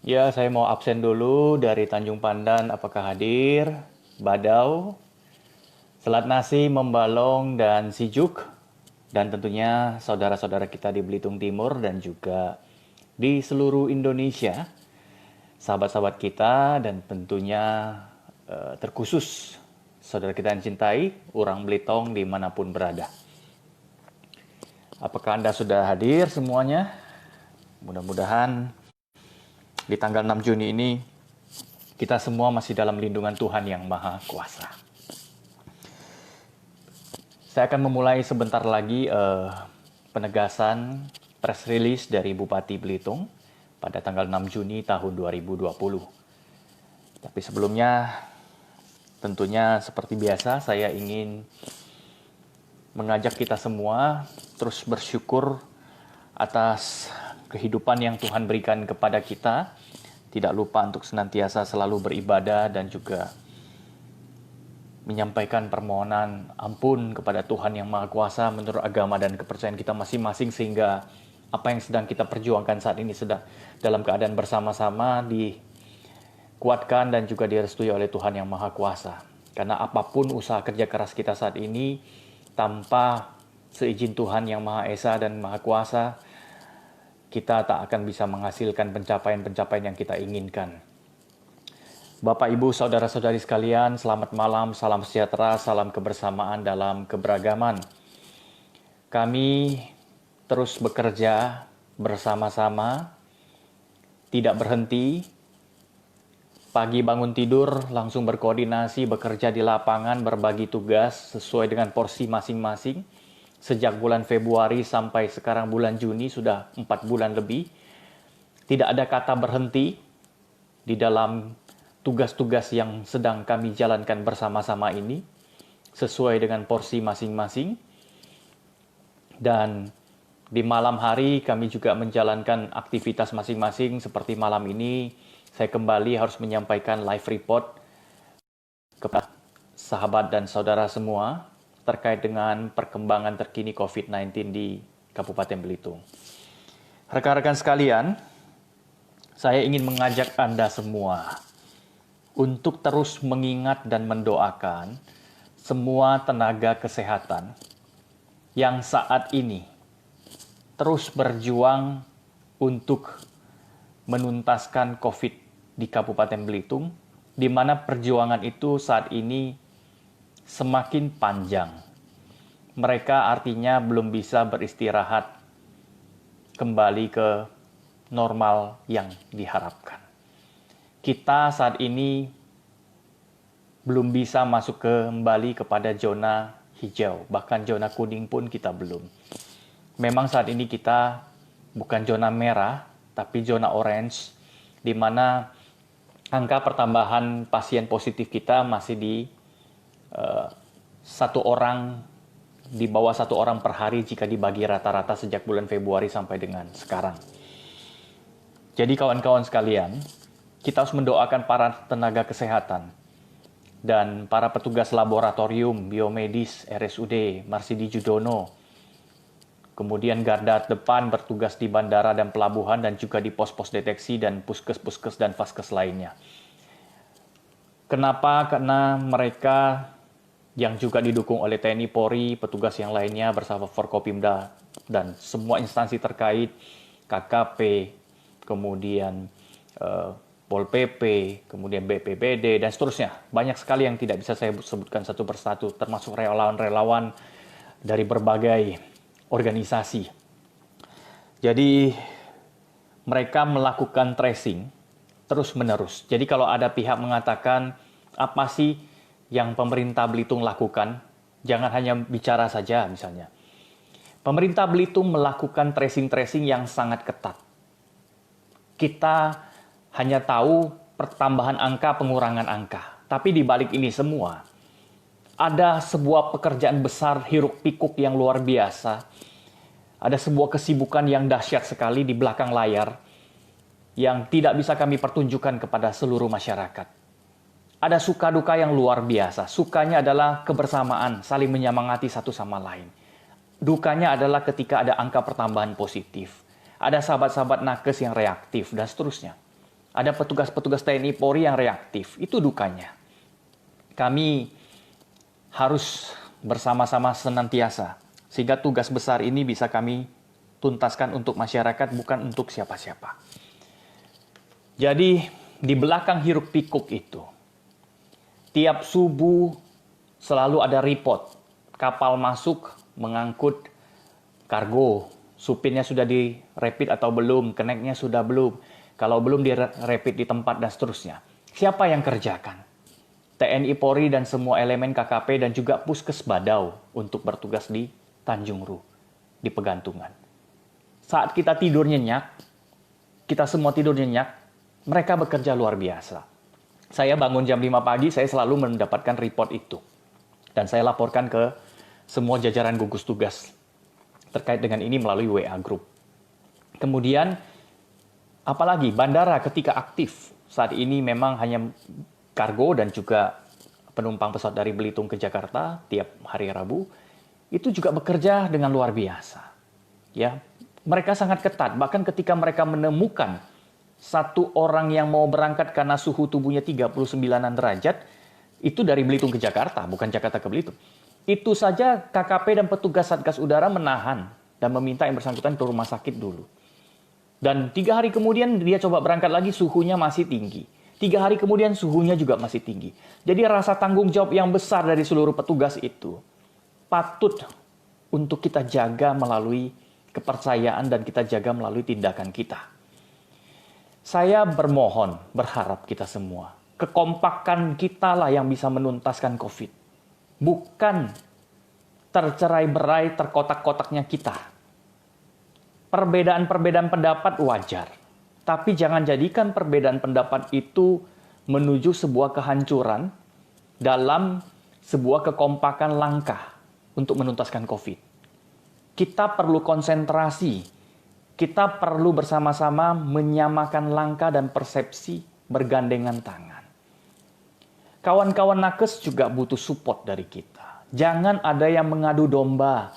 Ya, saya mau absen dulu dari Tanjung Pandan. Apakah hadir? Badau, Selat Nasi, Membalong, dan Sijuk. Dan tentunya saudara-saudara kita di Belitung Timur dan juga di seluruh Indonesia. Sahabat-sahabat kita dan tentunya terkhusus saudara kita yang cintai, orang Belitung dimanapun berada. Apakah Anda sudah hadir semuanya? Mudah-mudahan di tanggal 6 Juni ini kita semua masih dalam lindungan Tuhan yang Maha Kuasa. Saya akan memulai sebentar lagi penegasan press release dari Bupati Belitung pada tanggal 6 Juni tahun 2020. Tapi sebelumnya, tentunya seperti biasa saya ingin mengajak kita semua terus bersyukur atas kehidupan yang Tuhan berikan kepada kita. Tidak lupa untuk senantiasa selalu beribadah dan juga menyampaikan permohonan ampun kepada Tuhan yang Maha Kuasa menurut agama dan kepercayaan kita masing-masing, sehingga apa yang sedang kita perjuangkan saat ini sedang dalam keadaan bersama-sama dikuatkan dan juga direstui oleh Tuhan yang Maha Kuasa. Karena apapun usaha kerja keras kita saat ini, tanpa seizin Tuhan yang Maha Esa dan Maha Kuasa, kita tak akan bisa menghasilkan pencapaian-pencapaian yang kita inginkan. Bapak, Ibu, Saudara-saudari sekalian, selamat malam, salam sejahtera, salam kebersamaan dalam keberagaman. Kami terus bekerja bersama-sama, tidak berhenti. Pagi bangun tidur, langsung berkoordinasi, bekerja di lapangan, berbagi tugas sesuai dengan porsi masing-masing. Sejak bulan Februari sampai sekarang bulan Juni, sudah 4 bulan lebih. Tidak ada kata berhenti di dalam tugas-tugas yang sedang kami jalankan bersama-sama ini, sesuai dengan porsi masing-masing. Dan di malam hari kami juga menjalankan aktivitas masing-masing. Seperti malam ini, saya kembali harus menyampaikan live report kepada sahabat dan saudara semua terkait dengan perkembangan terkini COVID-19 di Kabupaten Belitung. Rekan-rekan sekalian, saya ingin mengajak Anda semua untuk terus mengingat dan mendoakan semua tenaga kesehatan yang saat ini terus berjuang untuk menuntaskan COVID di Kabupaten Belitung, di mana perjuangan itu saat ini semakin panjang. Mereka artinya belum bisa beristirahat kembali ke normal yang diharapkan. Kita saat ini belum bisa masuk kembali kepada zona hijau, bahkan zona kuning pun kita belum. Memang saat ini kita bukan zona merah, tapi zona orange, di mana angka pertambahan pasien positif kita masih di di bawah 1 orang per hari jika dibagi rata-rata sejak bulan Februari sampai dengan sekarang. Jadi kawan-kawan sekalian, kita harus mendoakan para tenaga kesehatan dan para petugas laboratorium, biomedis, RSUD, Marsidi Judono, kemudian garda depan bertugas di bandara dan pelabuhan dan juga di pos-pos deteksi dan puskes-puskes dan vaskes lainnya. Kenapa? Karena mereka yang juga didukung oleh TNI Polri, petugas yang lainnya bersama Forkopimda dan semua instansi terkait, KKP, kemudian Pol PP, kemudian BPBD, dan seterusnya. Banyak sekali yang tidak bisa saya sebutkan satu persatu, termasuk relawan-relawan dari berbagai organisasi. Jadi mereka melakukan tracing terus-menerus. Jadi kalau ada pihak mengatakan, apa sih yang pemerintah Belitung lakukan? Jangan hanya bicara saja misalnya. Pemerintah Belitung melakukan tracing-tracing yang sangat ketat. Kita hanya tahu pertambahan angka, pengurangan angka. Tapi di balik ini semua, ada sebuah pekerjaan besar hiruk pikuk yang luar biasa. Ada sebuah kesibukan yang dahsyat sekali di belakang layar yang tidak bisa kami pertunjukkan kepada seluruh masyarakat. Ada suka duka yang luar biasa. Sukanya adalah kebersamaan, saling menyemangati satu sama lain. Dukanya adalah ketika ada angka pertambahan positif. Ada sahabat-sahabat nakes yang reaktif, dan seterusnya. Ada petugas-petugas TNI Polri yang reaktif. Itu dukanya. Kami harus bersama-sama senantiasa. Sehingga tugas besar ini bisa kami tuntaskan untuk masyarakat, bukan untuk siapa-siapa. Jadi, di belakang hiruk pikuk itu, tiap subuh selalu ada report. Kapal masuk mengangkut kargo. Supirnya sudah di rapid atau belum, keneknya sudah belum. Kalau belum di rapid di tempat dan seterusnya. Siapa yang kerjakan? TNI Polri dan semua elemen KKP dan juga Puskes Badau untuk bertugas di Tanjung Ru, di Pegantungan. Saat kita tidur nyenyak, kita semua tidur nyenyak, mereka bekerja luar biasa. Saya bangun jam 5 pagi, saya selalu mendapatkan report itu. Dan saya laporkan ke semua jajaran gugus tugas terkait dengan ini melalui WA Group. Kemudian, apalagi bandara ketika aktif, saat ini memang hanya kargo dan juga penumpang pesawat dari Belitung ke Jakarta tiap hari Rabu, itu juga bekerja dengan luar biasa. Ya, mereka sangat ketat, bahkan ketika mereka menemukan satu orang yang mau berangkat karena suhu tubuhnya 39-an derajat, itu dari Belitung ke Jakarta, bukan Jakarta ke Belitung. Itu saja KKP dan petugas Satgas Udara menahan dan meminta yang bersangkutan ke rumah sakit dulu. Dan 3 hari kemudian dia coba berangkat lagi, suhunya masih tinggi. 3 hari kemudian suhunya juga masih tinggi. Jadi rasa tanggung jawab yang besar dari seluruh petugas itu patut untuk kita jaga melalui kepercayaan dan kita jaga melalui tindakan kita. Saya bermohon, berharap kita semua, kekompakan kita lah yang bisa menuntaskan COVID. Bukan tercerai-berai, terkotak-kotaknya kita. Perbedaan-perbedaan pendapat wajar. Tapi jangan jadikan perbedaan pendapat itu menuju sebuah kehancuran dalam sebuah kekompakan langkah untuk menuntaskan COVID. Kita perlu konsentrasi. Kita perlu bersama-sama menyamakan langkah dan persepsi bergandengan tangan. Kawan-kawan nakes juga butuh support dari kita. Jangan ada yang mengadu domba.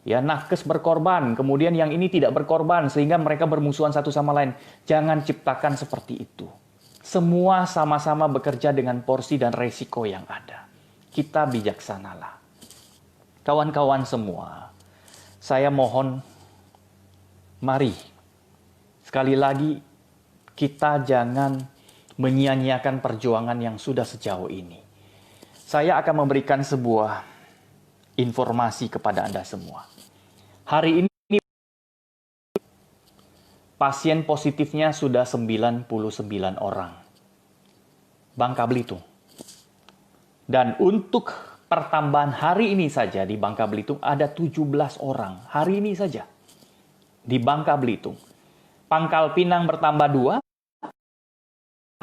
Ya, nakes berkorban, kemudian yang ini tidak berkorban, sehingga mereka bermusuhan satu sama lain. Jangan ciptakan seperti itu. Semua sama-sama bekerja dengan porsi dan resiko yang ada. Kita bijaksanalah. Kawan-kawan semua, saya mohon, mari, sekali lagi, kita jangan menyia-nyiakan perjuangan yang sudah sejauh ini. Saya akan memberikan sebuah informasi kepada Anda semua. Hari ini pasien positifnya sudah 99 orang. Bangka Belitung. Dan untuk pertambahan hari ini saja di Bangka Belitung ada 17 orang. Hari ini saja di Bangka Belitung. Pangkal Pinang bertambah 2.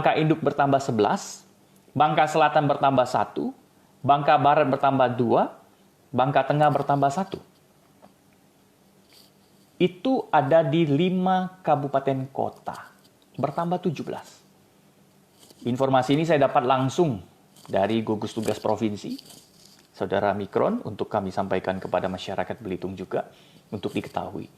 Bangka Induk bertambah 11, Bangka Selatan bertambah 1, Bangka Barat bertambah 2, Bangka Tengah bertambah 1. Itu ada di 5 kabupaten kota, bertambah 17. Informasi ini saya dapat langsung dari gugus tugas provinsi, Saudara Mikron, untuk kami sampaikan kepada masyarakat Belitung juga, untuk diketahui.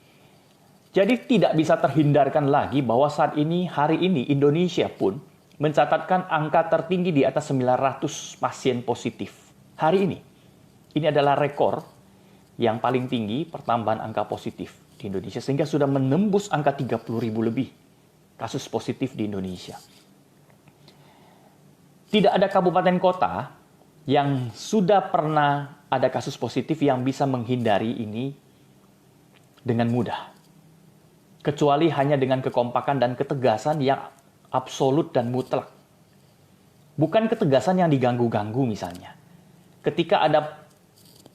Jadi tidak bisa terhindarkan lagi bahwa saat ini, hari ini, Indonesia pun mencatatkan angka tertinggi di atas 900 pasien positif. Hari ini. Ini adalah rekor yang paling tinggi pertambahan angka positif di Indonesia. Sehingga sudah menembus angka 30.000 lebih kasus positif di Indonesia. Tidak ada kabupaten kota yang sudah pernah ada kasus positif yang bisa menghindari ini dengan mudah. Kecuali hanya dengan kekompakan dan ketegasan yang absolut dan mutlak. Bukan ketegasan yang diganggu-ganggu misalnya. Ketika ada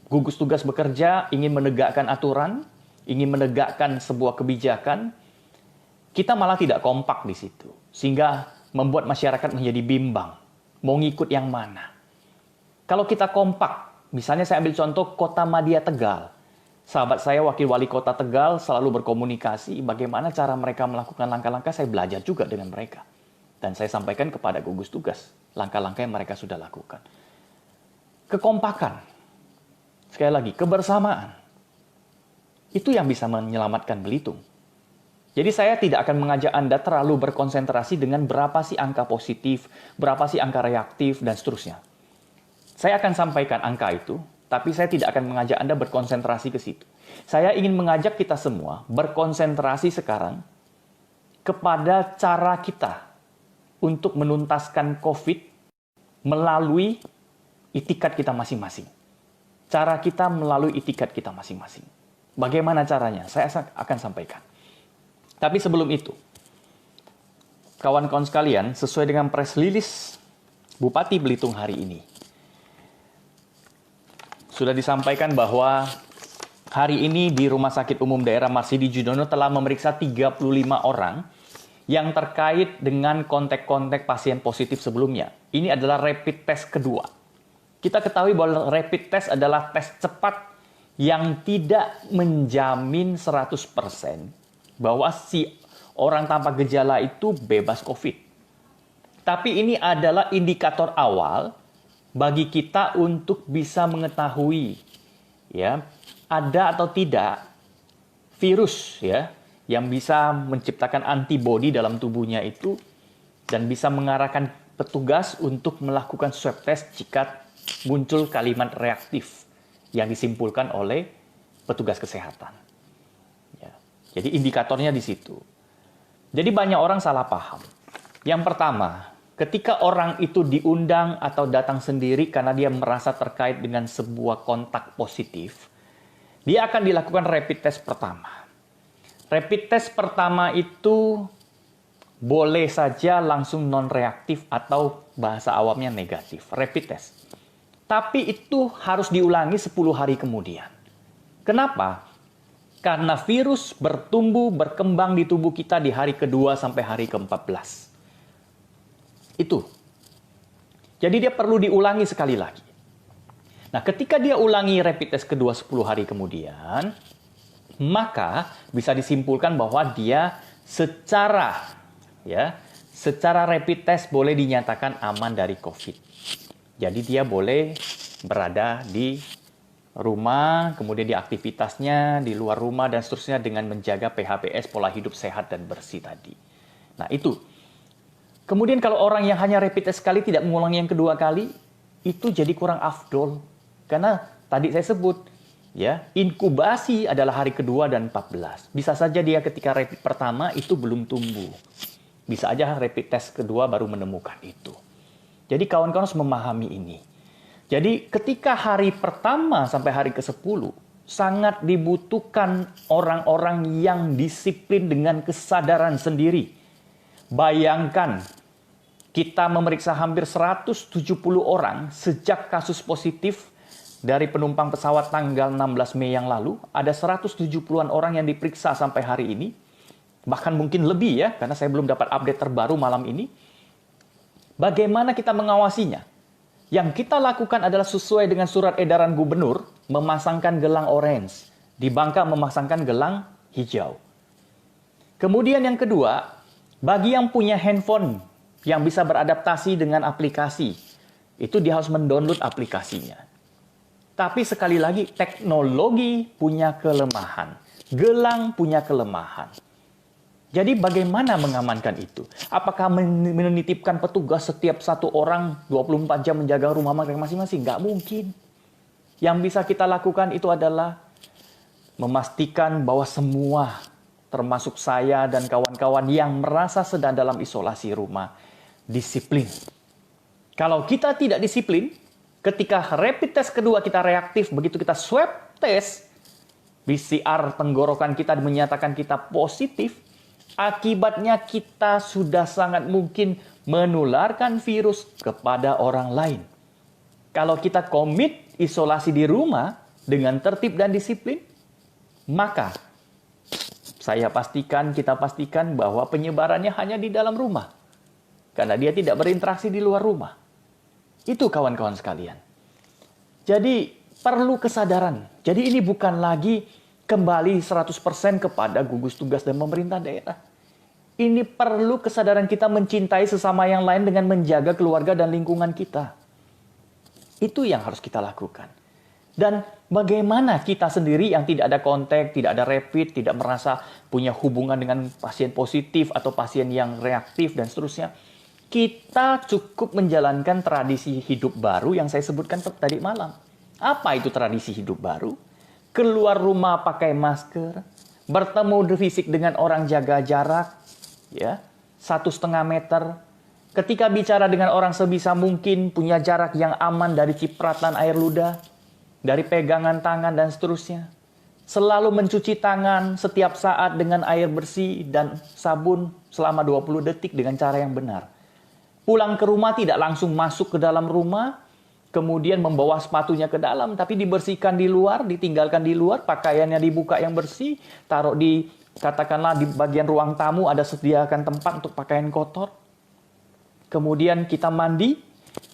gugus tugas bekerja, ingin menegakkan aturan, ingin menegakkan sebuah kebijakan, kita malah tidak kompak di situ. Sehingga membuat masyarakat menjadi bimbang. Mau ngikut yang mana. Kalau kita kompak, misalnya saya ambil contoh Kota Madya Tegal. Sahabat saya, wakil wali kota Tegal, selalu berkomunikasi bagaimana cara mereka melakukan langkah-langkah, saya belajar juga dengan mereka. Dan saya sampaikan kepada gugus tugas, langkah-langkah yang mereka sudah lakukan. Kekompakan, sekali lagi, kebersamaan, itu yang bisa menyelamatkan Belitung. Jadi saya tidak akan mengajak Anda terlalu berkonsentrasi dengan berapa sih angka positif, berapa sih angka reaktif, dan seterusnya. Saya akan sampaikan angka itu, tapi saya tidak akan mengajak Anda berkonsentrasi ke situ. Saya ingin mengajak kita semua berkonsentrasi sekarang kepada cara kita untuk menuntaskan COVID melalui itikat kita masing-masing. Cara kita melalui itikat kita masing-masing. Bagaimana caranya? Saya akan sampaikan. Tapi sebelum itu, kawan-kawan sekalian, sesuai dengan press release Bupati Belitung hari ini, sudah disampaikan bahwa hari ini di Rumah Sakit Umum Daerah Marsidi Judono telah memeriksa 35 orang yang terkait dengan kontak-kontak pasien positif sebelumnya. Ini adalah rapid test kedua. Kita ketahui bahwa rapid test adalah tes cepat yang tidak menjamin 100% bahwa si orang tanpa gejala itu bebas COVID. Tapi ini adalah indikator awal bagi kita untuk bisa mengetahui ya, ada atau tidak virus ya yang bisa menciptakan antibodi dalam tubuhnya itu dan bisa mengarahkan petugas untuk melakukan swab test jika muncul kalimat reaktif yang disimpulkan oleh petugas kesehatan. Ya. Jadi indikatornya di situ. Jadi banyak orang salah paham. Yang pertama, ketika orang itu diundang atau datang sendiri karena dia merasa terkait dengan sebuah kontak positif, dia akan dilakukan rapid test pertama. Rapid test pertama itu boleh saja langsung non-reaktif atau bahasa awamnya negatif, rapid test. Tapi itu harus diulangi 10 hari kemudian. Kenapa? Karena virus bertumbuh, berkembang di tubuh kita di hari kedua sampai hari ke-14. Itu. Jadi dia perlu diulangi sekali lagi. Nah, ketika dia ulangi rapid test kedua 10 hari kemudian, maka bisa disimpulkan bahwa dia secara rapid test boleh dinyatakan aman dari COVID. Jadi dia boleh berada di rumah, kemudian di aktivitasnya, di luar rumah, dan seterusnya dengan menjaga PHBS, pola hidup sehat dan bersih tadi. Nah, itu. Kemudian kalau orang yang hanya rapid test sekali tidak mengulangi yang kedua kali, itu jadi kurang afdol. Karena tadi saya sebut, ya, inkubasi adalah hari kedua dan 14. Bisa saja dia ketika rapid pertama itu belum tumbuh. Bisa aja rapid test kedua baru menemukan itu. Jadi kawan-kawan harus memahami ini. Jadi ketika hari pertama sampai hari ke-10, sangat dibutuhkan orang-orang yang disiplin dengan kesadaran sendiri. Bayangkan, kita memeriksa hampir 170 orang sejak kasus positif dari penumpang pesawat tanggal 16 Mei yang lalu. Ada 170-an orang yang diperiksa sampai hari ini. Bahkan mungkin lebih ya, karena saya belum dapat update terbaru malam ini. Bagaimana kita mengawasinya? Yang kita lakukan adalah sesuai dengan surat edaran gubernur, memasangkan gelang orange. Di Bangka memasangkan gelang hijau. Kemudian yang kedua, bagi yang punya handphone yang bisa beradaptasi dengan aplikasi, itu dia harus mendownload aplikasinya. Tapi sekali lagi, teknologi punya kelemahan. Gelang punya kelemahan. Jadi bagaimana mengamankan itu? Apakah menitipkan petugas setiap satu orang 24 jam menjaga rumah mereka masing-masing? Nggak mungkin. Yang bisa kita lakukan itu adalah memastikan bahwa semua, termasuk saya dan kawan-kawan yang merasa sedang dalam isolasi rumah, disiplin. Kalau kita tidak disiplin, ketika rapid test kedua kita reaktif, begitu kita swab test, PCR tenggorokan kita menyatakan kita positif, akibatnya kita sudah sangat mungkin menularkan virus kepada orang lain. Kalau kita komit isolasi di rumah dengan tertib dan disiplin, maka kita pastikan bahwa penyebarannya hanya di dalam rumah. Karena dia tidak berinteraksi di luar rumah. Itu kawan-kawan sekalian. Jadi perlu kesadaran. Jadi ini bukan lagi kembali 100% kepada gugus tugas dan pemerintah daerah. Ini perlu kesadaran kita mencintai sesama yang lain dengan menjaga keluarga dan lingkungan kita. Itu yang harus kita lakukan. Dan bagaimana kita sendiri yang tidak ada kontak, tidak ada rapid, tidak merasa punya hubungan dengan pasien positif atau pasien yang reaktif dan seterusnya. Kita cukup menjalankan tradisi hidup baru yang saya sebutkan tadi malam. Apa itu tradisi hidup baru? Keluar rumah pakai masker, bertemu fisik dengan orang jaga jarak, ya, 1,5 meter. Ketika bicara dengan orang sebisa mungkin punya jarak yang aman dari cipratan air ludah, dari pegangan tangan dan seterusnya. Selalu mencuci tangan setiap saat dengan air bersih dan sabun selama 20 detik dengan cara yang benar. Pulang ke rumah tidak langsung masuk ke dalam rumah, kemudian membawa sepatunya ke dalam, tapi dibersihkan di luar, ditinggalkan di luar, pakaiannya dibuka yang bersih, taruh di, katakanlah di bagian ruang tamu ada sediakan tempat untuk pakaian kotor. Kemudian kita mandi,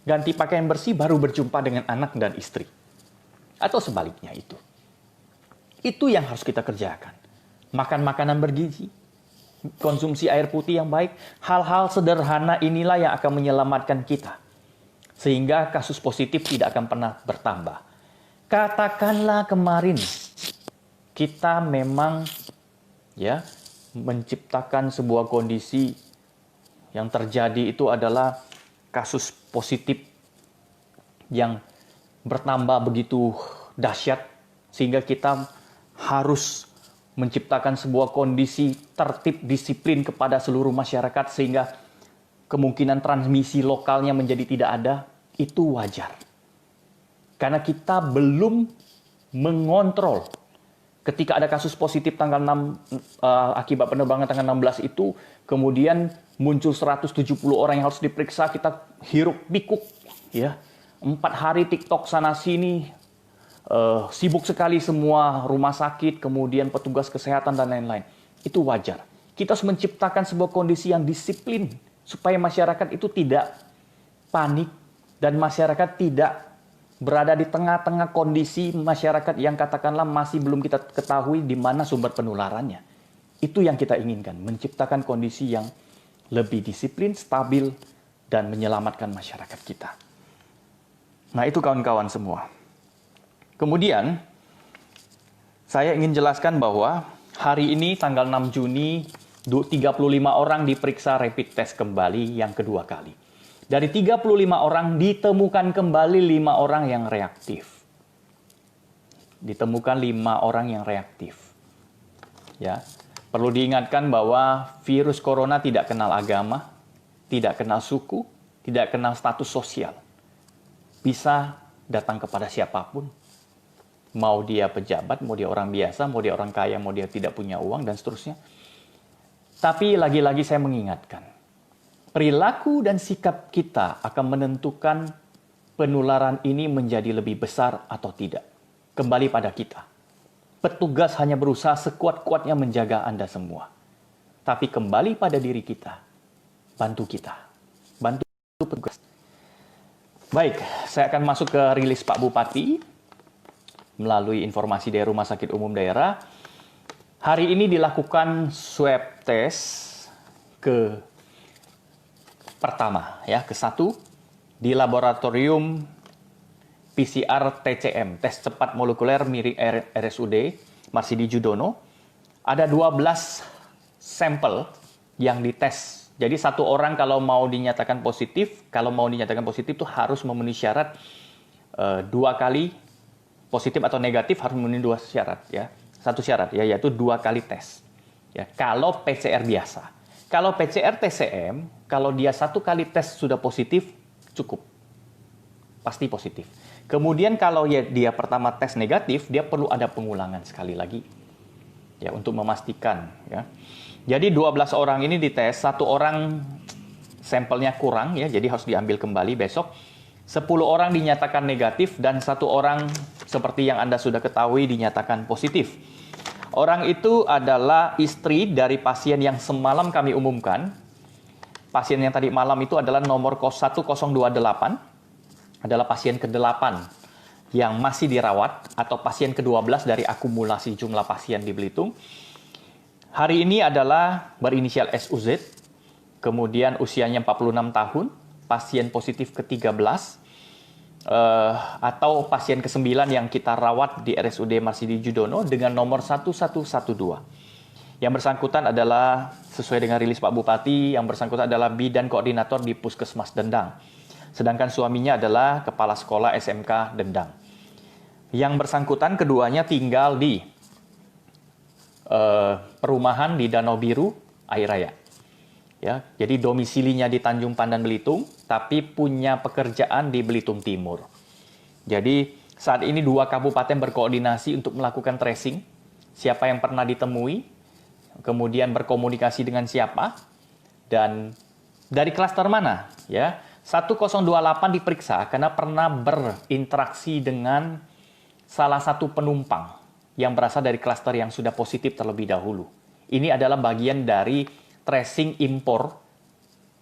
ganti pakaian bersih, baru berjumpa dengan anak dan istri. Atau sebaliknya itu. Itu yang harus kita kerjakan. Makan makanan bergizi, konsumsi air putih yang baik, hal-hal sederhana inilah yang akan menyelamatkan kita. Sehingga kasus positif tidak akan pernah bertambah. Katakanlah kemarin kita memang ya menciptakan sebuah kondisi yang terjadi itu adalah kasus positif yang bertambah begitu dahsyat sehingga kita harus menciptakan sebuah kondisi tertib disiplin kepada seluruh masyarakat sehingga kemungkinan transmisi lokalnya menjadi tidak ada, itu wajar. Karena kita belum mengontrol. Ketika ada kasus positif tanggal 6 akibat penerbangan tanggal 16 itu, kemudian muncul 170 orang yang harus diperiksa, kita hiruk pikuk ya. 4 hari TikTok sana sini, sibuk sekali semua rumah sakit, kemudian petugas kesehatan dan lain-lain. Itu wajar. Kita harus menciptakan sebuah kondisi yang disiplin supaya masyarakat itu tidak panik dan masyarakat tidak berada di tengah-tengah kondisi masyarakat yang katakanlah masih belum kita ketahui di mana sumber penularannya. Itu yang kita inginkan, menciptakan kondisi yang lebih disiplin, stabil, dan menyelamatkan masyarakat kita. Nah, itu kawan-kawan semua. Kemudian, saya ingin jelaskan bahwa hari ini tanggal 6 Juni, 35 orang diperiksa rapid test kembali yang kedua kali. Dari 35 orang ditemukan kembali 5 orang yang reaktif. Ditemukan 5 orang yang reaktif. Ya, perlu diingatkan bahwa virus corona tidak kenal agama, tidak kenal suku, tidak kenal status sosial. Bisa datang kepada siapapun. Mau dia pejabat, mau dia orang biasa, mau dia orang kaya, mau dia tidak punya uang, dan seterusnya. Tapi lagi-lagi saya mengingatkan, perilaku dan sikap kita akan menentukan penularan ini menjadi lebih besar atau tidak. Kembali pada kita. Petugas hanya berusaha sekuat-kuatnya menjaga Anda semua. Tapi kembali pada diri kita. Bantu kita. Bantu petugas. Baik, saya akan masuk ke rilis Pak Bupati melalui informasi dari Rumah Sakit Umum Daerah. Hari ini dilakukan swab test ke pertama, ya, ke-1 di laboratorium PCR TCM, tes cepat molekuler milik RSUD Marsidi Judono. Ada 12 sampel yang dites. Jadi satu orang kalau mau dinyatakan positif, itu harus memenuhi syarat 2 kali positif atau negatif, harus memenuhi 2 syarat, ya. Satu syarat, ya, yaitu 2 kali tes. Ya, kalau PCR biasa. Kalau PCR TCM, kalau dia 1 kali tes sudah positif, cukup. Pasti positif. Kemudian kalau dia pertama tes negatif, dia perlu ada pengulangan sekali lagi. Ya, untuk memastikan, ya. Jadi 12 orang ini dites, 1 orang sampelnya kurang, ya, jadi harus diambil kembali besok. 10 orang dinyatakan negatif dan 1 orang seperti yang Anda sudah ketahui dinyatakan positif. Orang itu adalah istri dari pasien yang semalam kami umumkan. Pasien yang tadi malam itu adalah nomor 1028, adalah pasien ke-8 yang masih dirawat atau pasien ke-12 dari akumulasi jumlah pasien di Belitung. Hari ini adalah berinisial SUZ, kemudian usianya 46 tahun, pasien positif ke-13. atau pasien ke-9 yang kita rawat di RSUD Marsudi Judono dengan nomor 1112. Yang bersangkutan adalah, sesuai dengan rilis Pak Bupati, yang bersangkutan adalah bidan koordinator di Puskesmas Dendang. Sedangkan suaminya adalah kepala sekolah SMK Dendang. Yang bersangkutan keduanya tinggal di perumahan di Danau Biru, Air Raya. Ya, jadi domisilinya di Tanjung Pandan Belitung, tapi punya pekerjaan di Belitung Timur. Jadi saat ini 2 kabupaten berkoordinasi untuk melakukan tracing, siapa yang pernah ditemui, kemudian berkomunikasi dengan siapa, dan dari klaster mana. Ya, 1028 diperiksa karena pernah berinteraksi dengan salah satu penumpang yang berasal dari klaster yang sudah positif terlebih dahulu. Ini adalah bagian dari tracing impor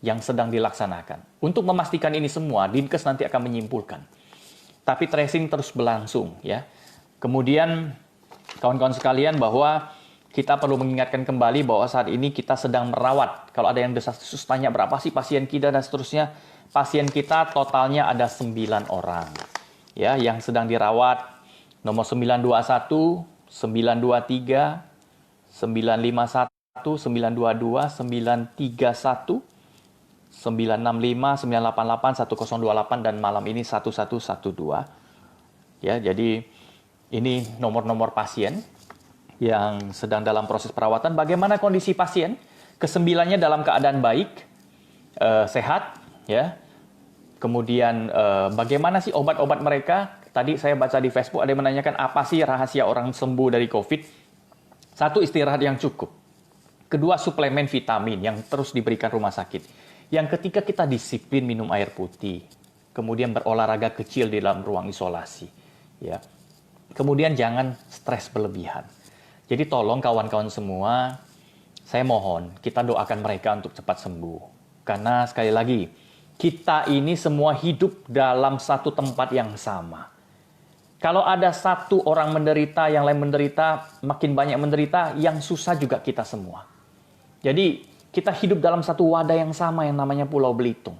yang sedang dilaksanakan. Untuk memastikan ini semua, Dinkes nanti akan menyimpulkan. Tapi tracing terus berlangsung, ya. Kemudian kawan-kawan sekalian, bahwa kita perlu mengingatkan kembali bahwa saat ini kita sedang merawat. Kalau ada yang desas-desus tanya berapa sih pasien kita dan seterusnya, pasien kita totalnya ada 9 orang. Ya, yang sedang dirawat nomor 921, 923, 951, 922, 931, 965, 988, 1028, dan malam ini 1112. Ya, jadi ini nomor-nomor pasien yang sedang dalam proses perawatan. Bagaimana kondisi pasien? Kesembilannya dalam keadaan baik, sehat, ya. Kemudian bagaimana sih obat-obat mereka? Tadi saya baca di Facebook ada yang menanyakan apa sih rahasia orang sembuh dari COVID. Satu, istirahat yang cukup. Kedua, suplemen vitamin yang terus diberikan rumah sakit. Yang ketiga, kita disiplin minum air putih. Kemudian berolahraga kecil di dalam ruang isolasi. Ya. Kemudian jangan stres berlebihan. Jadi tolong kawan-kawan semua, saya mohon kita doakan mereka untuk cepat sembuh. Karena sekali lagi, kita ini semua hidup dalam satu tempat yang sama. Kalau ada satu orang menderita, yang lain menderita, makin banyak menderita, yang susah juga kita semua. Jadi kita hidup dalam satu wadah yang sama yang namanya Pulau Belitung.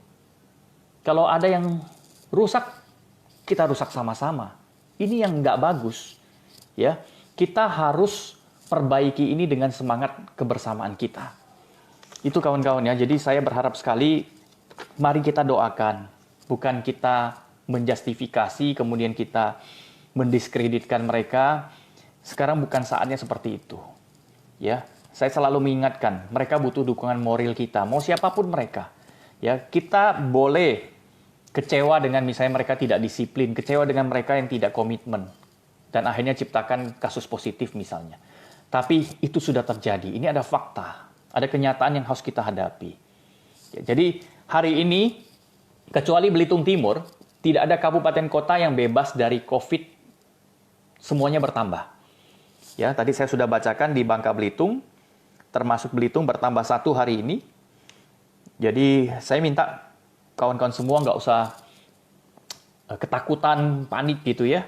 Kalau ada yang rusak, kita rusak sama-sama. Ini yang nggak bagus. Ya, kita harus perbaiki ini dengan semangat kebersamaan kita. Itu kawan-kawan ya. Jadi saya berharap sekali, mari kita doakan. Bukan kita menjustifikasi, kemudian kita mendiskreditkan mereka. Sekarang bukan saatnya seperti itu. Ya. Saya selalu mengingatkan, mereka butuh dukungan moral kita, mau siapapun mereka. Ya, kita boleh kecewa dengan misalnya mereka tidak disiplin, kecewa dengan mereka yang tidak komitmen, dan akhirnya ciptakan kasus positif misalnya. Tapi itu sudah terjadi, ini ada fakta, ada kenyataan yang harus kita hadapi. Ya, jadi hari ini, kecuali Belitung Timur, tidak ada kabupaten kota yang bebas dari COVID, semuanya bertambah. Ya, tadi saya sudah bacakan di Bangka Belitung, termasuk Belitung bertambah 1 hari ini. Jadi saya minta kawan-kawan semua nggak usah ketakutan, panik gitu ya.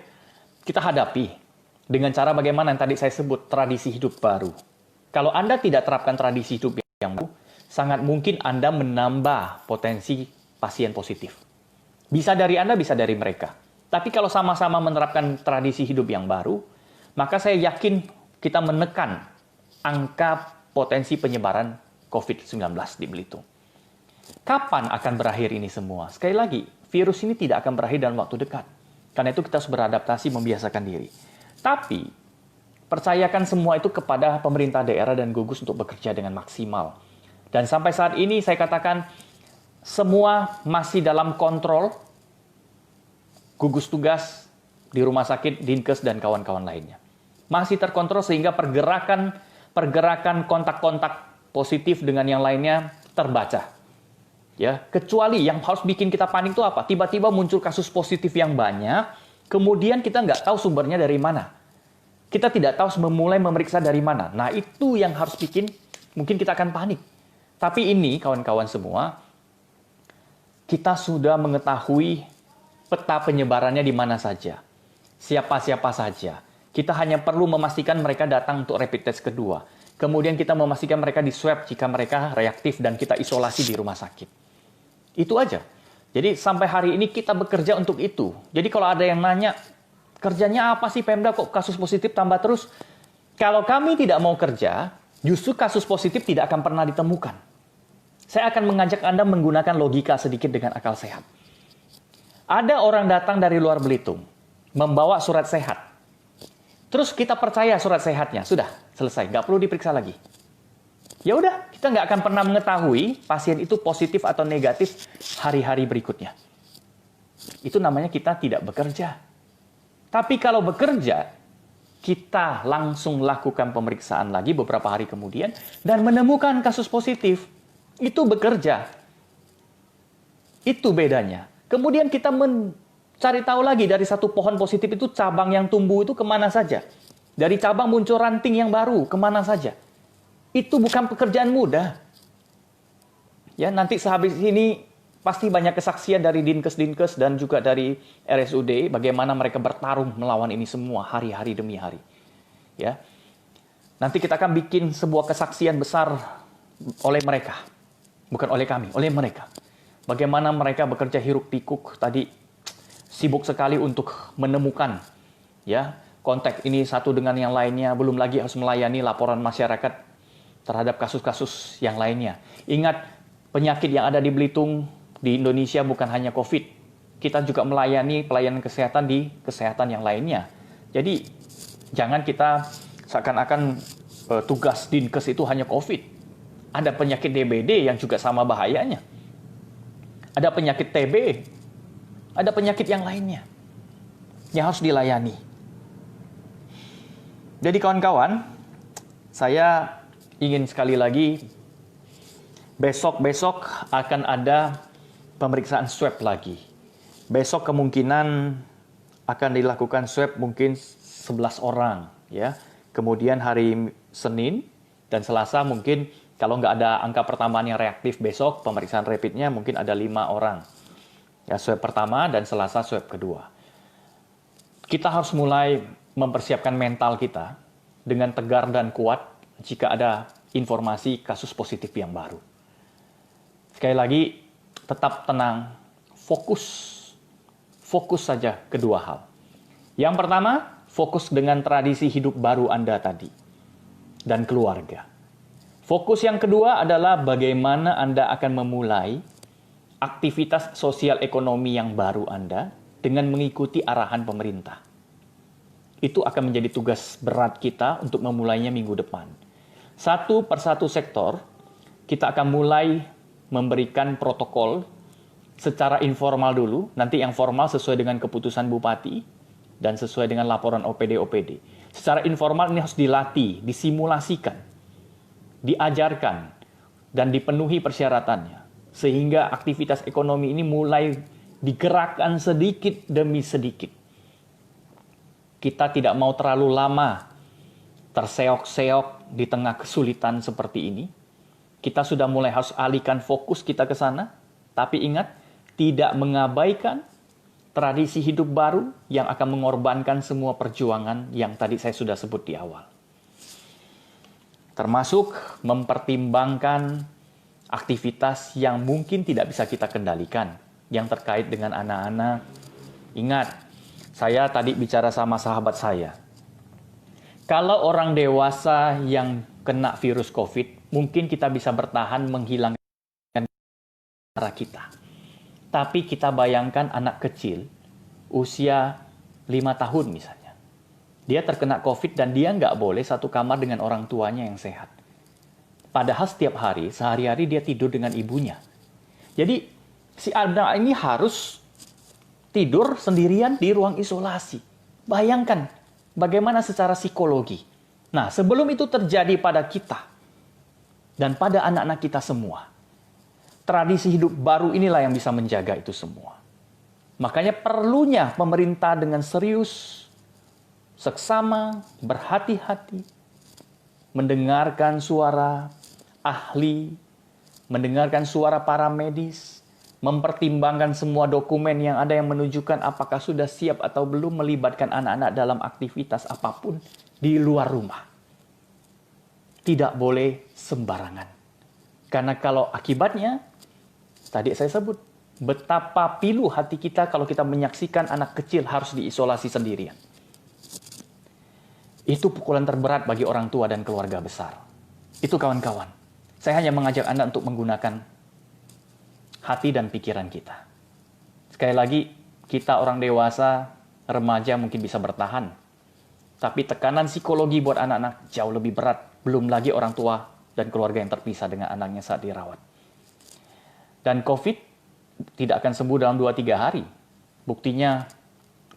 Kita hadapi dengan cara bagaimana yang tadi saya sebut, tradisi hidup baru. Kalau Anda tidak terapkan tradisi hidup yang baru, sangat mungkin Anda menambah potensi pasien positif. Bisa dari Anda, bisa dari mereka. Tapi kalau sama-sama menerapkan tradisi hidup yang baru, maka saya yakin kita menekan angka potensi penyebaran COVID-19 di Belitung. Kapan akan berakhir ini semua? Sekali lagi, virus ini tidak akan berakhir dalam waktu dekat. Karena itu kita harus beradaptasi, membiasakan diri. Tapi, percayakan semua itu kepada pemerintah daerah dan gugus untuk bekerja dengan maksimal. Dan sampai saat ini saya katakan, semua masih dalam kontrol gugus tugas di rumah sakit, Dinkes, dan kawan-kawan lainnya. Masih terkontrol sehingga pergerakan kontak-kontak positif dengan yang lainnya terbaca. Ya, kecuali yang harus bikin kita panik itu apa? Tiba-tiba muncul kasus positif yang banyak, kemudian kita nggak tahu sumbernya dari mana. Kita tidak tahu memulai memeriksa dari mana. Nah, itu yang harus bikin mungkin kita akan panik. Tapi ini, kawan-kawan semua, kita sudah mengetahui peta penyebarannya di mana saja. Siapa-siapa saja. Kita hanya perlu memastikan mereka datang untuk rapid test kedua. Kemudian kita memastikan mereka di swab jika mereka reaktif dan kita isolasi di rumah sakit. Itu aja. Jadi sampai hari ini kita bekerja untuk itu. Jadi kalau ada yang nanya, kerjanya apa sih Pemda kok kasus positif tambah terus? Kalau kami tidak mau kerja, justru kasus positif tidak akan pernah ditemukan. Saya akan mengajak Anda menggunakan logika sedikit dengan akal sehat. Ada orang datang dari luar Belitung, membawa surat sehat. Terus kita percaya surat sehatnya, sudah selesai, nggak perlu diperiksa lagi. Ya udah, kita nggak akan pernah mengetahui pasien itu positif atau negatif hari-hari berikutnya. Itu namanya kita tidak bekerja. Tapi kalau bekerja, kita langsung lakukan pemeriksaan lagi beberapa hari kemudian dan menemukan kasus positif. Itu bekerja. Itu bedanya. Kemudian kita mencari tahu lagi dari satu pohon positif itu cabang yang tumbuh itu kemana saja. Dari cabang muncul ranting yang baru, kemana saja. Itu bukan pekerjaan mudah. Ya, nanti sehabis ini pasti banyak kesaksian dari Dinkes dan juga dari RSUD bagaimana mereka bertarung melawan ini semua hari-hari demi hari. Ya. Nanti kita akan bikin sebuah kesaksian besar oleh mereka. Bukan oleh kami, oleh mereka. Bagaimana mereka bekerja hiruk pikuk tadi sibuk sekali untuk menemukan ya, kontak ini satu dengan yang lainnya, belum lagi harus melayani laporan masyarakat terhadap kasus-kasus yang lainnya. Ingat, penyakit yang ada di Belitung, di Indonesia bukan hanya COVID. Kita juga melayani pelayanan kesehatan di kesehatan yang lainnya. Jadi, jangan kita seakan-akan tugas Dinkes itu hanya COVID. Ada penyakit DBD yang juga sama bahayanya. Ada penyakit TB. Ada penyakit yang lainnya yang harus dilayani. Jadi kawan-kawan, saya ingin sekali lagi, besok akan ada pemeriksaan swab lagi. Besok kemungkinan akan dilakukan swab mungkin 11 orang. Ya. Kemudian hari Senin dan Selasa mungkin kalau nggak ada angka pertambahan yang reaktif besok, pemeriksaan rapidnya mungkin ada 5 orang. Ya, swab pertama dan Selasa swab kedua. Kita harus mulai mempersiapkan mental kita dengan tegar dan kuat jika ada informasi kasus positif yang baru. Sekali lagi, tetap tenang, fokus saja kedua hal. Yang pertama, fokus dengan tradisi hidup baru Anda tadi dan keluarga. Fokus yang kedua adalah bagaimana Anda akan memulai aktivitas sosial ekonomi yang baru Anda dengan mengikuti arahan pemerintah. Itu akan menjadi tugas berat kita untuk memulainya minggu depan. Satu persatu sektor, kita akan mulai memberikan protokol secara informal dulu, nanti yang formal sesuai dengan keputusan bupati dan sesuai dengan laporan OPD. Secara informal ini harus dilatih, disimulasikan, diajarkan, dan dipenuhi persyaratannya. Sehingga aktivitas ekonomi ini mulai digerakkan sedikit demi sedikit. Kita tidak mau terlalu lama terseok-seok di tengah kesulitan seperti ini. Kita sudah mulai harus alihkan fokus kita ke sana. Tapi ingat, tidak mengabaikan tradisi hidup baru yang akan mengorbankan semua perjuangan yang tadi saya sudah sebut di awal. Termasuk mempertimbangkan aktivitas yang mungkin tidak bisa kita kendalikan, yang terkait dengan anak-anak. Ingat, saya tadi bicara sama sahabat saya. Kalau orang dewasa yang kena virus COVID, mungkin kita bisa bertahan menghilangkan darah kita. Tapi kita bayangkan anak kecil, usia 5 tahun misalnya. Dia terkena COVID dan dia nggak boleh satu kamar dengan orang tuanya yang sehat. Padahal setiap hari, sehari-hari dia tidur dengan ibunya. Jadi, si anak ini harus tidur sendirian di ruang isolasi. Bayangkan bagaimana secara psikologi. Nah, sebelum itu terjadi pada kita dan pada anak-anak kita semua, tradisi hidup baru inilah yang bisa menjaga itu semua. Makanya perlunya pemerintah dengan serius, seksama, berhati-hati, mendengarkan suara ahli, mendengarkan suara para medis, mempertimbangkan semua dokumen yang ada yang menunjukkan apakah sudah siap atau belum melibatkan anak-anak dalam aktivitas apapun di luar rumah. Tidak boleh sembarangan. Karena kalau akibatnya, tadi saya sebut, Betapa pilu hati kita kalau kita menyaksikan anak kecil harus diisolasi sendirian. Itu pukulan terberat bagi orang tua dan keluarga besar. Itu kawan-kawan. Saya hanya mengajak Anda untuk menggunakan hati dan pikiran kita. Sekali lagi, kita orang dewasa, remaja mungkin bisa bertahan. Tapi tekanan psikologi buat anak-anak jauh lebih berat. Belum lagi orang tua dan keluarga yang terpisah dengan anaknya saat dirawat. Dan COVID tidak akan sembuh dalam 2-3 hari. Buktinya,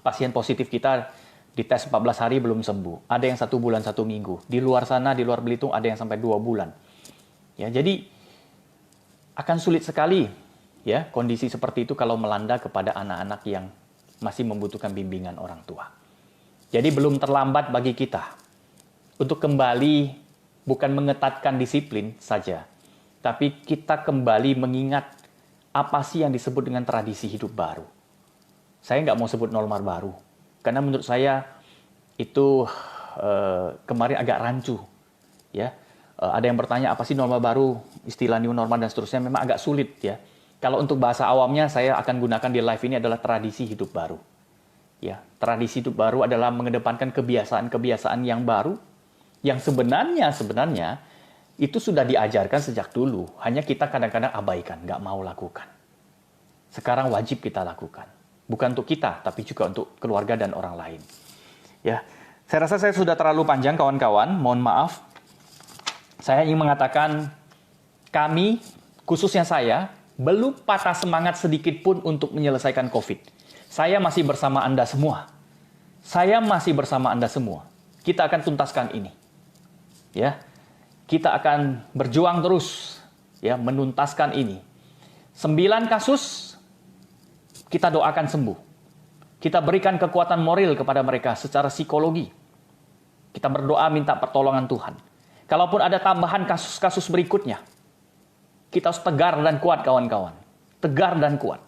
pasien positif kita dites 14 hari belum sembuh. Ada yang 1 bulan, 1 minggu. Di luar sana, di luar Belitung, ada yang sampai 2 bulan. Ya, jadi akan sulit sekali ya kondisi seperti itu kalau melanda kepada anak-anak yang masih membutuhkan bimbingan orang tua. Jadi belum terlambat bagi kita untuk kembali bukan mengetatkan disiplin saja, tapi kita kembali mengingat apa sih yang disebut dengan tradisi hidup baru. Saya nggak mau sebut normal baru, karena menurut saya itu kemarin agak rancu. Ya, ada yang bertanya apa sih normal baru, istilah new normal dan seterusnya, memang agak sulit ya. Kalau untuk bahasa awamnya saya akan gunakan di live ini adalah tradisi hidup baru. Ya, tradisi hidup baru adalah mengedepankan kebiasaan-kebiasaan yang baru, yang sebenarnya itu sudah diajarkan sejak dulu. Hanya kita kadang-kadang abaikan, nggak mau lakukan. Sekarang wajib kita lakukan. Bukan untuk kita, tapi juga untuk keluarga dan orang lain. Ya, saya rasa saya sudah terlalu panjang kawan-kawan, mohon maaf. Saya ingin mengatakan kami, khususnya saya, belum patah semangat sedikit pun untuk menyelesaikan COVID. Saya masih bersama Anda semua. Saya masih bersama Anda semua. Kita akan tuntaskan ini. Ya. Kita akan berjuang terus ya menuntaskan ini. 9 kasus kita doakan sembuh. Kita berikan kekuatan moral kepada mereka secara psikologi. Kita berdoa minta pertolongan Tuhan. Kalaupun ada tambahan kasus-kasus berikutnya, kita harus tegar dan kuat kawan-kawan. Tegar dan kuat.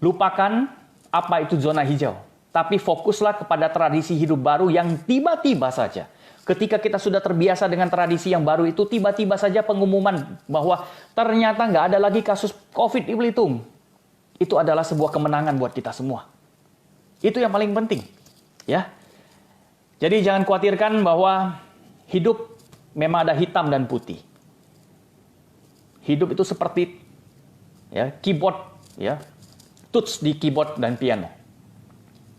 Lupakan apa itu zona hijau. Tapi fokuslah kepada tradisi hidup baru yang tiba-tiba saja. Ketika kita sudah terbiasa dengan tradisi yang baru itu, tiba-tiba saja pengumuman bahwa ternyata nggak ada lagi kasus COVID di Belitung. Itu adalah sebuah kemenangan buat kita semua. Itu yang paling penting. Ya. Jadi jangan khawatirkan bahwa hidup memang ada hitam dan putih. Hidup itu seperti ya, keyboard, ya, touch di keyboard dan piano.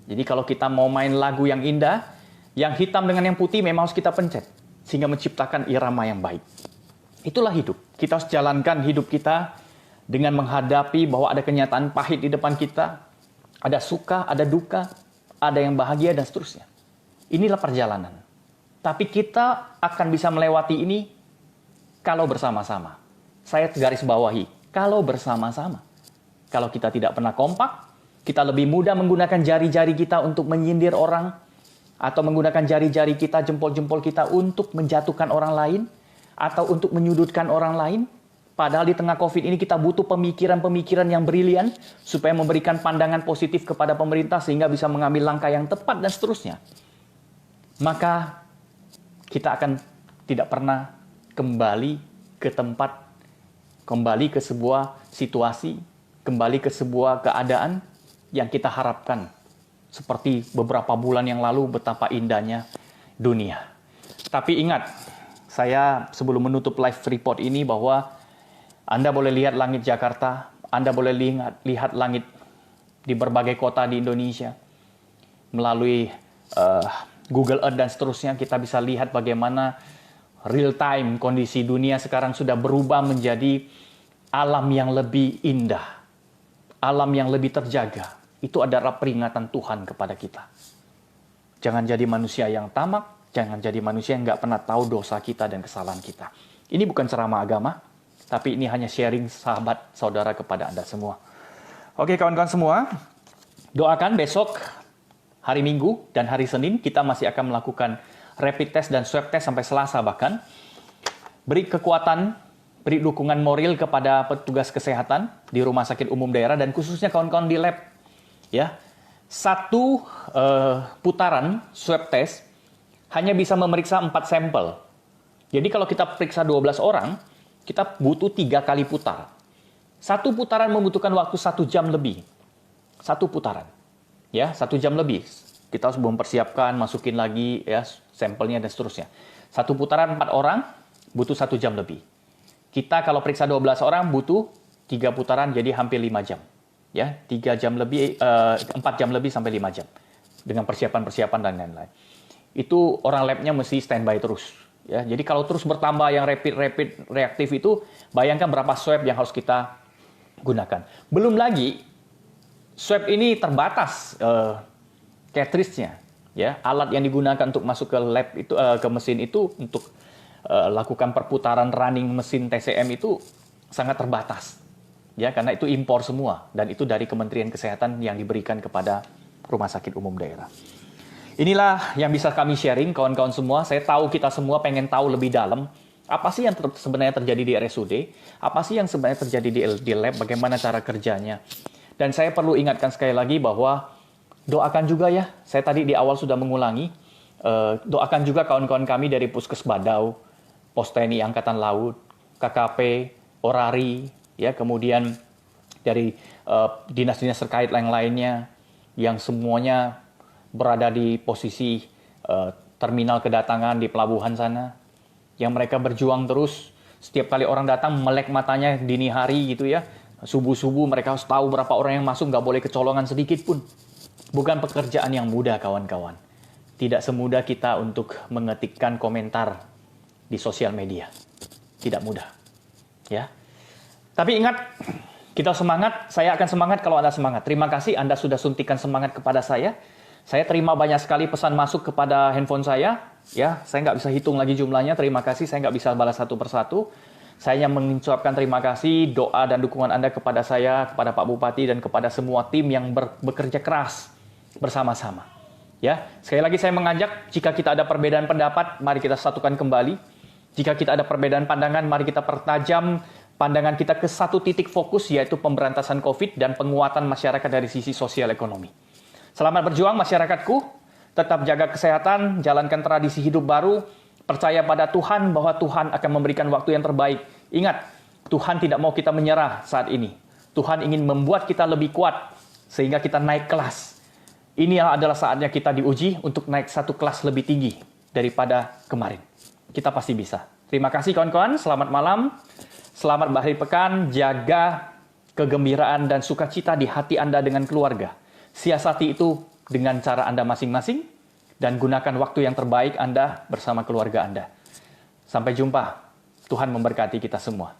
Jadi kalau kita mau main lagu yang indah, yang hitam dengan yang putih memang harus kita pencet sehingga menciptakan irama yang baik. Itulah hidup. Kita harus jalankan hidup kita dengan menghadapi bahwa ada kenyataan pahit di depan kita, ada suka, ada duka, ada yang bahagia dan seterusnya. Inilah perjalanan. Tapi kita akan bisa melewati ini kalau bersama-sama. Saya garis bawahi, kalau bersama-sama. Kalau kita tidak pernah kompak, kita lebih mudah menggunakan jari-jari kita untuk menyindir orang, atau menggunakan jari-jari kita, jempol-jempol kita untuk menjatuhkan orang lain, atau untuk menyudutkan orang lain. Padahal di tengah COVID ini kita butuh pemikiran-pemikiran yang brilian, supaya memberikan pandangan positif kepada pemerintah, sehingga bisa mengambil langkah yang tepat dan seterusnya. Maka kita akan tidak pernah kembali ke tempat, kembali ke sebuah situasi, kembali ke sebuah keadaan yang kita harapkan. Seperti beberapa bulan yang lalu betapa indahnya dunia. Tapi ingat, saya sebelum menutup live report ini bahwa Anda boleh lihat langit Jakarta, Anda boleh lihat langit di berbagai kota di Indonesia. Melalui Google Earth dan seterusnya, kita bisa lihat bagaimana real time kondisi dunia sekarang sudah berubah menjadi alam yang lebih indah, alam yang lebih terjaga. Itu adalah peringatan Tuhan kepada kita. Jangan jadi manusia yang tamak, jangan jadi manusia yang nggak pernah tahu dosa kita dan kesalahan kita. Ini bukan ceramah agama, tapi ini hanya sharing sahabat saudara kepada Anda semua. Oke kawan-kawan semua, doakan besok hari Minggu dan hari Senin kita masih akan melakukan rapid test dan swab test sampai Selasa bahkan. Beri kekuatan, beri dukungan moral kepada petugas kesehatan di rumah sakit umum daerah dan khususnya kawan-kawan di lab. Ya, satu putaran swab test hanya bisa memeriksa 4 sampel. Jadi kalau kita periksa 12 orang, kita butuh 3 kali putar. Satu putaran membutuhkan waktu 1 jam lebih. Satu putaran. Ya, 1 jam lebih. Kita harus mempersiapkan, masukin lagi ya sampelnya dan seterusnya. Satu putaran 4 orang butuh 1 jam lebih. Kita kalau periksa 12 orang butuh 3 putaran jadi hampir 5 jam. Ya, 3 jam lebih 4 jam lebih sampai 5 jam. Dengan persiapan-persiapan dan lain-lain. Itu orang labnya mesti standby terus. Ya, jadi kalau terus bertambah yang rapid reaktif itu, bayangkan berapa swab yang harus kita gunakan. Belum lagi swab ini terbatas cartridge-nya, ya, alat yang digunakan untuk masuk ke lab itu ke mesin itu untuk lakukan perputaran running mesin TCM itu sangat terbatas, ya, karena itu impor semua dan itu dari Kementerian Kesehatan yang diberikan kepada Rumah Sakit Umum Daerah. Inilah yang bisa kami sharing, kawan-kawan semua. Saya tahu kita semua pengen tahu lebih dalam apa sih yang sebenarnya terjadi di RSUD, apa sih yang sebenarnya terjadi di lab, bagaimana cara kerjanya. Dan saya perlu ingatkan sekali lagi bahwa doakan juga ya, saya tadi di awal sudah mengulangi, doakan juga kawan-kawan kami dari Puskes Badau, Pos TNI Angkatan Laut, KKP, Orari, ya, kemudian dari dinas-dinas terkait yang lainnya, yang semuanya berada di posisi terminal kedatangan di pelabuhan sana, yang mereka berjuang terus. Setiap kali orang datang melek matanya dini hari gitu ya, subuh-subuh mereka harus tahu berapa orang yang masuk, nggak boleh kecolongan sedikit pun. Bukan pekerjaan yang mudah, kawan-kawan. Tidak semudah kita untuk mengetikkan komentar di sosial media. Tidak mudah, ya. Tapi ingat, kita semangat. Saya akan semangat kalau Anda semangat. Terima kasih Anda sudah suntikan semangat kepada saya. Saya terima banyak sekali pesan masuk kepada handphone saya. Ya, saya nggak bisa hitung lagi jumlahnya. Terima kasih, saya nggak bisa balas satu persatu. Saya hanya mengucapkan terima kasih, doa dan dukungan Anda kepada saya, kepada Pak Bupati, dan kepada semua tim yang bekerja keras bersama-sama. Ya, sekali lagi saya mengajak, jika kita ada perbedaan pendapat, mari kita satukan kembali. Jika kita ada perbedaan pandangan, mari kita pertajam pandangan kita ke satu titik fokus, yaitu pemberantasan COVID dan penguatan masyarakat dari sisi sosial ekonomi. Selamat berjuang masyarakatku, tetap jaga kesehatan, jalankan tradisi hidup baru, percaya pada Tuhan bahwa Tuhan akan memberikan waktu yang terbaik. Ingat, Tuhan tidak mau kita menyerah saat ini. Tuhan ingin membuat kita lebih kuat sehingga kita naik kelas. Ini adalah saatnya kita diuji untuk naik satu kelas lebih tinggi daripada kemarin. Kita pasti bisa. Terima kasih kawan-kawan, selamat malam, selamat berakhir pekan, jaga kegembiraan dan sukacita di hati Anda dengan keluarga. Siasati itu dengan cara Anda masing-masing dan gunakan waktu yang terbaik Anda bersama keluarga Anda. Sampai jumpa. Tuhan memberkati kita semua.